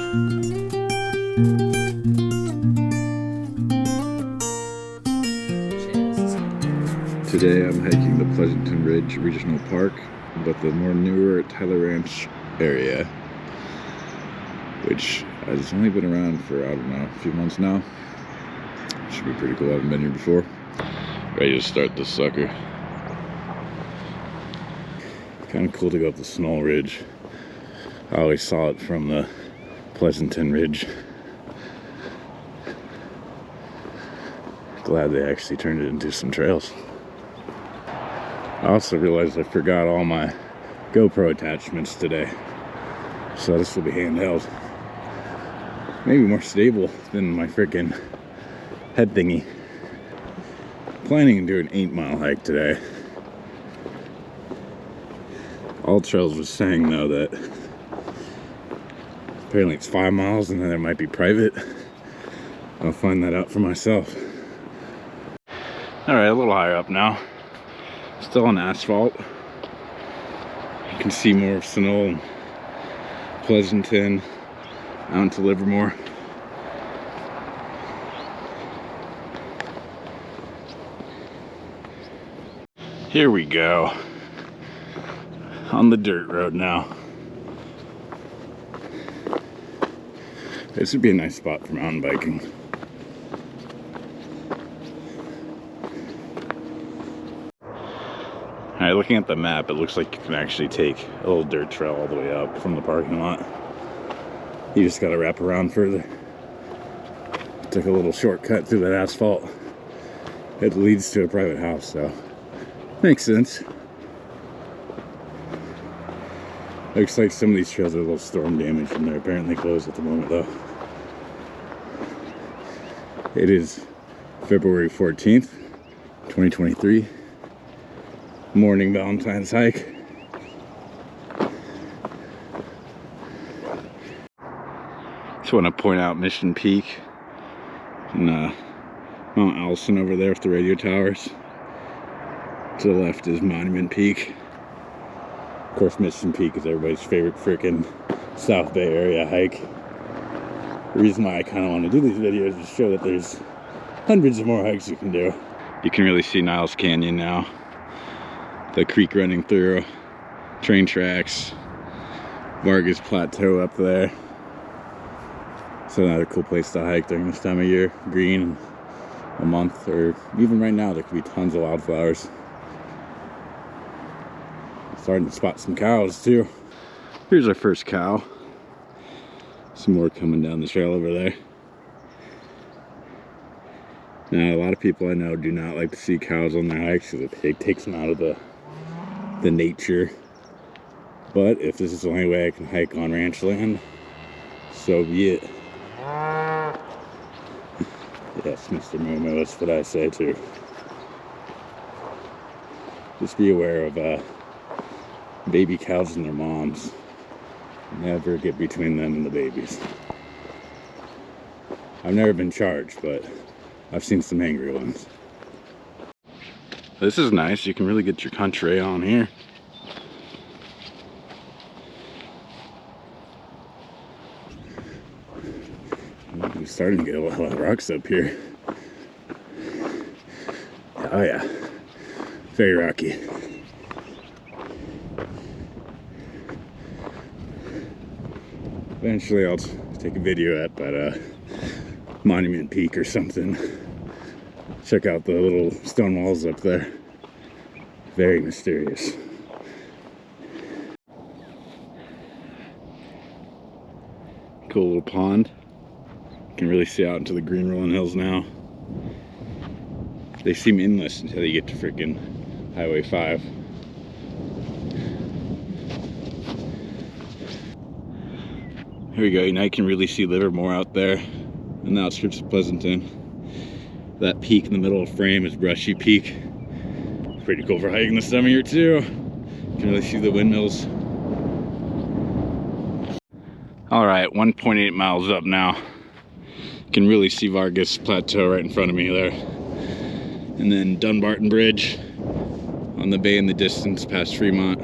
Today I'm hiking the Pleasanton Ridge Regional Park, but the more newer Tyler Ranch area, which has only been around for, I don't know, a few months now. Should be pretty cool. I haven't been here before. Ready to start this sucker. Kind of cool to go up the Sunol Ridge. I always saw it from the Pleasanton Ridge. Glad they actually turned it into some trails. I also realized I forgot all my GoPro attachments today, so this will be handheld. Maybe more stable than my freaking head thingy. Planning to do an 8-mile hike today. All Trails was saying though that apparently it's 5 miles and then it might be private. I'll find that out for myself. Alright, a little higher up now. Still on asphalt. You can see more of Sunol and Pleasanton out into Livermore. Here we go. On the dirt road now. This would be a nice spot for mountain biking. Alright, looking at the map, it looks like you can actually take a little dirt trail all the way up from the parking lot. You just gotta wrap around further. Took a little shortcut through that asphalt. It leads to a private house, so makes sense. Looks like some of these trails are a little storm damaged and they're apparently closed at the moment though. It is February 14th, 2023. Morning Valentines hike. Just want to point out Mission Peak and Mount Allison over there with the radio towers. To the left is Monument Peak. Of course, Mission Peak is everybody's favorite freaking South Bay area hike. The reason why I kind of want to do these videos is to show that there's hundreds of more hikes you can do. You can really see Niles Canyon now. The creek running through, train tracks, Vargas Plateau up there. It's another cool place to hike during this time of year. Green, a month, or even right now there could be tons of wildflowers. Starting to spot some cows too. Here's our first cow. Some more coming down the trail over there. Now, a lot of people I know do not like to see cows on their hikes because it takes them out of the nature. But if this is the only way I can hike on ranch land, so be it. Yes, Mr. Momo, that's what I say too. Just be aware of baby cows and their moms. Never get between them and the babies. I've never been charged, but I've seen some angry ones. This is nice. You can really get your country on here. We're starting to get a lot of rocks up here. Oh yeah, very rocky. Eventually I'll take a video at Monument Peak or something. Check out the little stone walls up there. Very mysterious. Cool little pond. You can really see out into the green rolling hills now. They seem endless until you get to freaking Highway 5. Here we go. Now you can really see Livermore out there in the outskirts of Pleasanton. That peak in the middle of the frame is Brushy Peak. Pretty cool for hiking this time of year too. You can really see the windmills. Alright, 1.8 miles up now. You can really see Vargas Plateau right in front of me there. And then Dunbarton Bridge on the bay in the distance past Fremont.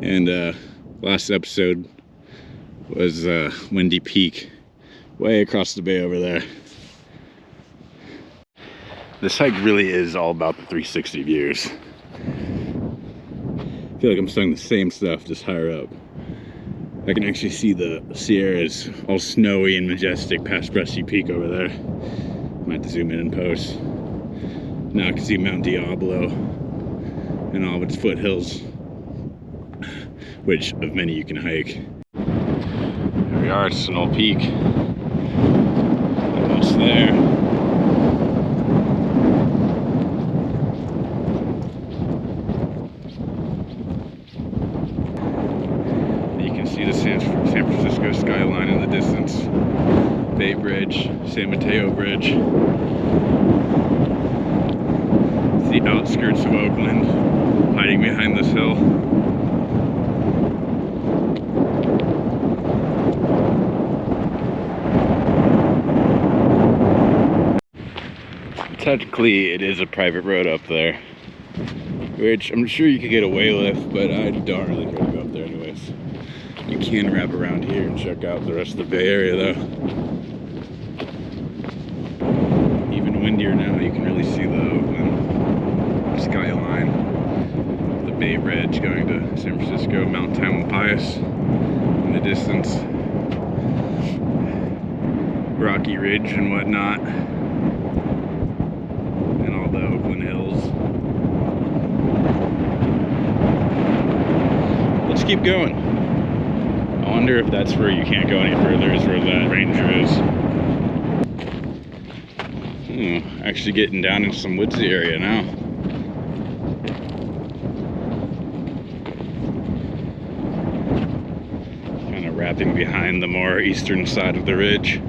And last episode was Windy Peak, way across the bay over there. This hike really is all about the 360 views. I feel like I'm studying the same stuff, just higher up. I can actually see the Sierras all snowy and majestic past Brushy Peak over there. Might have to zoom in and post. Now I can see Mount Diablo and all of its foothills, which of many you can hike. Here we are at Sunol Peak. Almost there. You can see the San Francisco skyline in the distance. Bay Bridge, San Mateo Bridge. It's the outskirts of Oakland, hiding behind this hill. Technically, it is a private road up there, which I'm sure you could get away with, but I don't really care to go up there anyways. You can wrap around here and check out the rest of the Bay Area though. Even windier now, you can really see the Oakland skyline, the Bay Bridge going to San Francisco, Mount Tamalpais in the distance, Rocky Ridge and whatnot. The Oakland Hills. Let's keep going. I wonder if that's where you can't go any further, is where that ranger is. Actually getting down into some woodsy area now. Kind of wrapping behind the more eastern side of the ridge.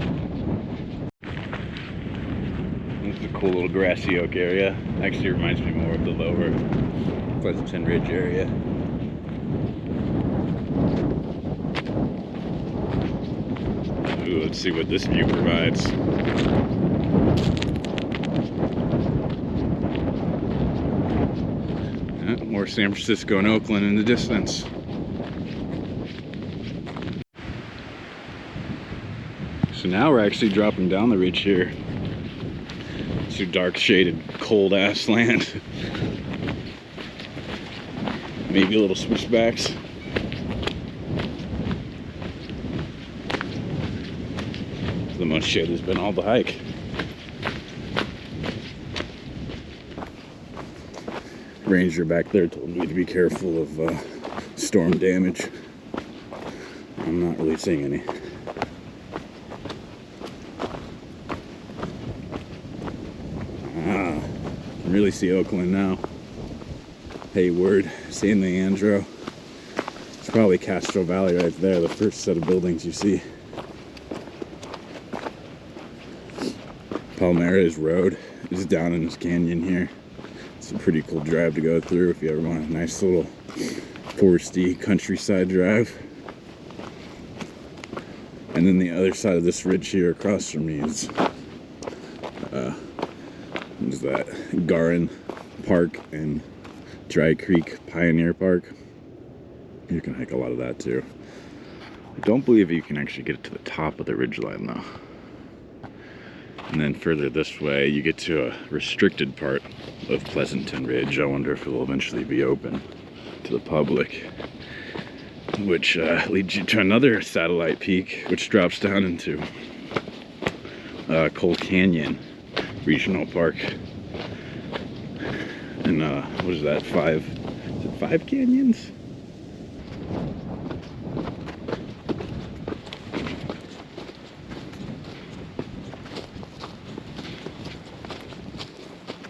Cool little grassy oak area. Actually reminds me more of the lower Pleasanton Ridge area. Ooh, let's see what this view provides. More San Francisco and Oakland in the distance. So now we're actually dropping down the ridge here. Through dark shaded cold ass land. Maybe a little switchbacks. The most shade has been all the hike. Ranger back there told me to be careful of storm damage. I'm not really seeing any. You can really see Oakland now. Hayward, San Leandro. It's probably Castro Valley right there, the first set of buildings you see. Palmeiras Road is down in this canyon here. It's a pretty cool drive to go through if you ever want a nice little foresty countryside drive. And then the other side of this ridge here across from me is what is that? Garin Park and Dry Creek Pioneer Park. You can hike a lot of that too. I don't believe you can actually get to the top of the ridgeline though. And then further this way, you get to a restricted part of Pleasanton Ridge. I wonder if it will eventually be open to the public, which leads you to another satellite peak, which drops down into Coal Canyon Regional Park. And what is that, is it 5 canyons?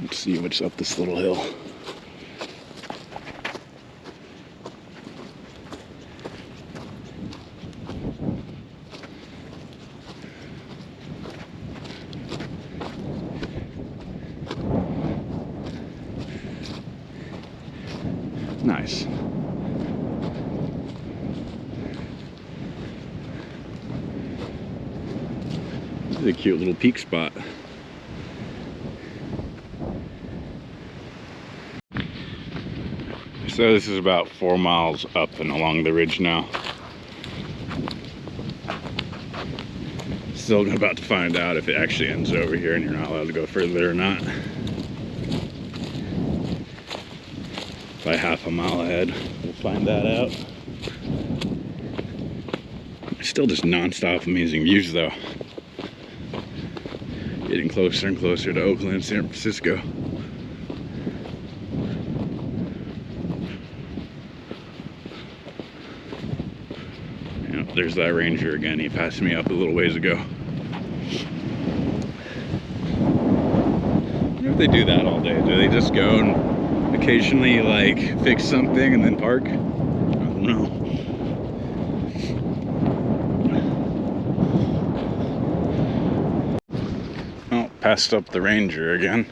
Let's see what's up this little hill. Nice. This is a cute little peak spot. So this is about 4 miles up and along the ridge now. Still about to find out if it actually ends over here and you're not allowed to go further or not. By half a mile ahead, we'll find that out. Still just non-stop amazing views though. Getting closer and closer to Oakland, San Francisco. Yep, there's that ranger again. He passed me up a little ways ago. I wonder if they do that all day. Do they just go and occasionally like fix something and then park? I don't know. Oh, passed up the ranger again.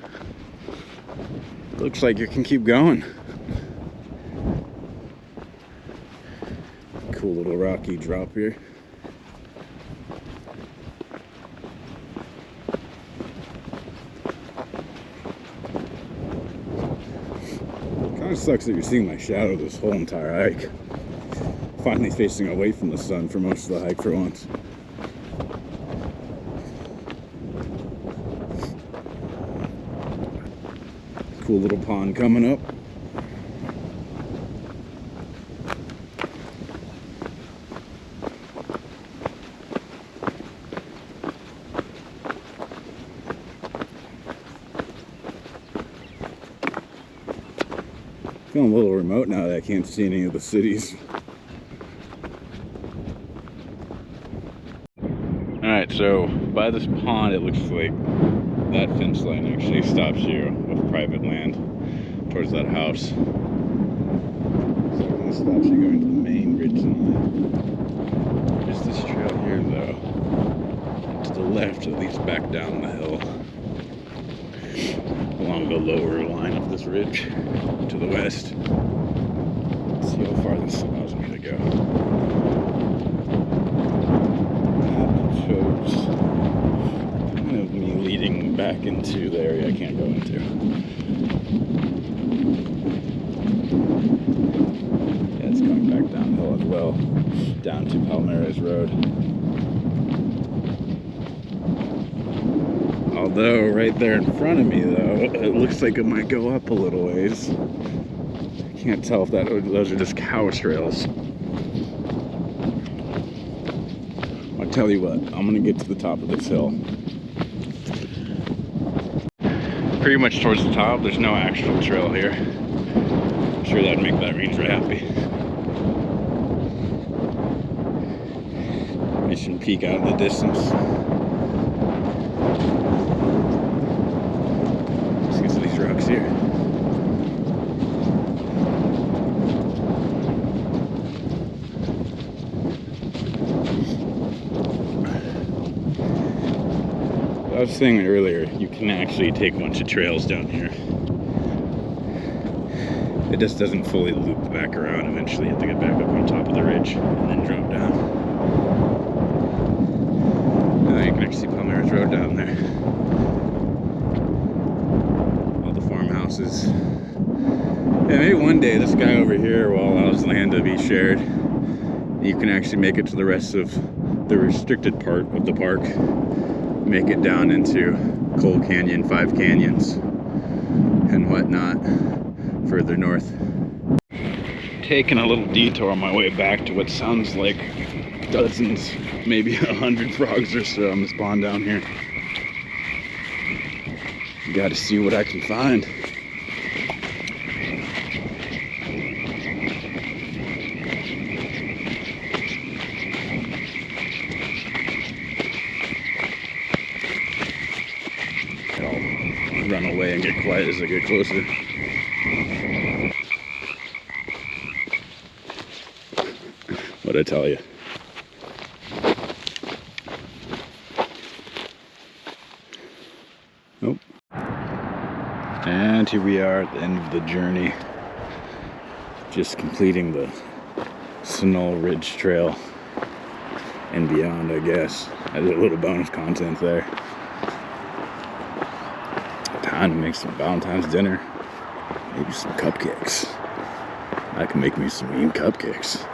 Looks like you can keep going. Cool little rocky drop here. Kind of sucks that you're seeing my shadow this whole entire hike. Finally facing away from the sun for most of the hike for once. Cool little pond coming up. Feeling a little remote now that I can't see any of the cities. Alright, so by this pond it looks like that fence line actually stops you with private land towards that house. So it kind of stops you going to the main ridge line. There's this trail here though. To the left, at least back down the hill. Along the lower line of this ridge to the west. Let's see how far this allows me to go. That shows kind of me leading back into the area I can't go into. Yeah, it's going back downhill as well, down to Palmeiras Road. Although right there in front of me though, it looks like it might go up a little ways. I can't tell if those are just cow trails. I'll tell you what, I'm gonna get to the top of this hill. Pretty much towards the top, there's no actual trail here. I'm sure that'd make that ranger happy. Mission Peak out in the distance. Rocks here. I was saying earlier, you can actually take a bunch of trails down here. It just doesn't fully loop back around. Eventually you have to get back up on top of the ridge and then drop down. Now you can actually see Palmeiras Road down there. Houses. Yeah, maybe one day this guy over here will allow his land to be shared. You can actually make it to the rest of the restricted part of the park. Make it down into Coal Canyon, Five Canyons, and whatnot further north. Taking a little detour on my way back to what sounds like dozens, maybe 100 frogs or so on this pond down here. Got to see what I can find. I'll run away and get quiet as I get closer. What'd I tell you? Nope. And here we are at the end of the journey. Just completing the Sunol Ridge Trail and beyond, I guess. There's a little bonus content there. Time to make some Valentine's dinner. Maybe some cupcakes. I can make me some mean cupcakes.